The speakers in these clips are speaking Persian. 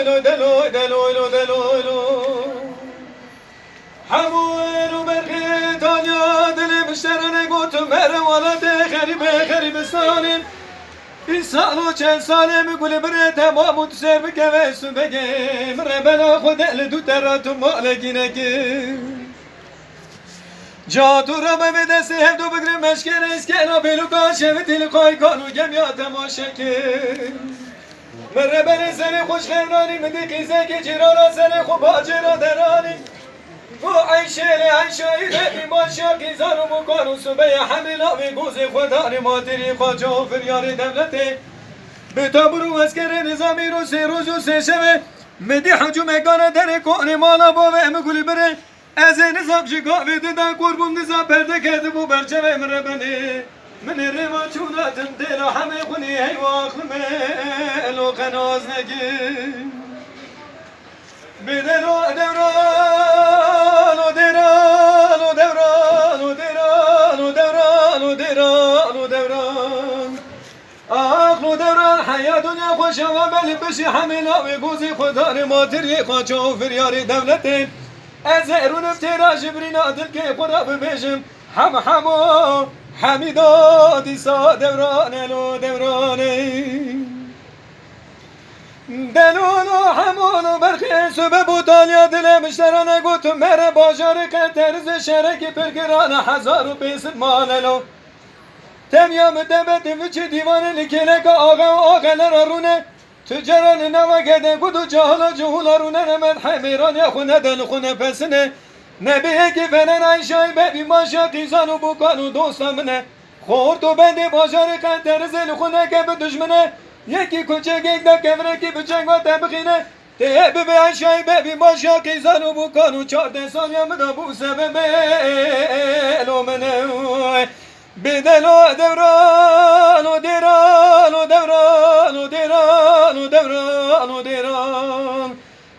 دلوی دلوی دلوی دلوی همون برخی تانیا دل مشترانه گوتم مر ولد غریب سالم این سال و چند ساله میگوله بره تمام و تو سر بگه سو بگه مره بلا خود ال دو تراتو مالگی نگه جا تو را به دست هم دو بگره مشکل اسکنا بلو کاشه و دل قای کانو گم یا تماشه که مره بره سر خوش خیرانی مده قیزه که جرانا سر خوب آجرا درانی و عیشه بیمان شاکی زارو مکانو صبح حمیلا و گوز خودان مادری خواجه و فریار دولته به تابرو اسکر نظامی رو سه روز و سه شبه مدی حجوم گانه در کون مالا با و امگولی بره از نظام شکا ویده دا قربون نظام پرده کرده بو برچه و امره بنه من رما چوناتم دیلا همه خونی هیو آخلمه الو قناز نگی بدلو دوران و دوران و دوران و دوران و دوران و دوران و دوران آخ و دوران حیا دنیا خوش و بلی بشی حمیلا و گوزی خدا ماتری خواچه و فریار دولته از ارون افتراش برینا دل که خدا ببیشم همو حمیدا دیسا دوران الو دورانه دلونو همونو برخی سبه بودانیا دل مشترانه گوتو مره باجار قطرز شرکی پرگران هزار و بیست ماللو تمیا مدبت وچی دیوان لکنه که آقا لرارونه تجاران نواگده گودو جهالا جهولا رونه نمد حمیران یا خونه دل خونه پسنه نبیه که فنن عیشای ببی ماشا قیزانو بکانو دوستمنه خورد و بنده باجار قطرز لخونه که به دشمنه یکی کوچک یک دا کمره کی بچنگ و تبخینه ته به عشای ببی باشا قیزانو بکانو 14 سال یا مدا بو سبب الو منه بدلو دوران و دوران و دوران و دوران و دوران و دوران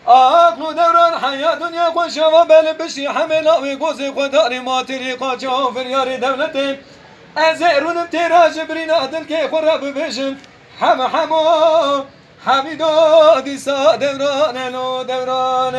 عقل و دوران حیا دنیا خوش و بل بشی حملا و گوز خداری ماتری قاچه و فریار دولته از ارونم تیراج برینا دل که خراب بشم همو حمیدو دیسا دوران الو دوران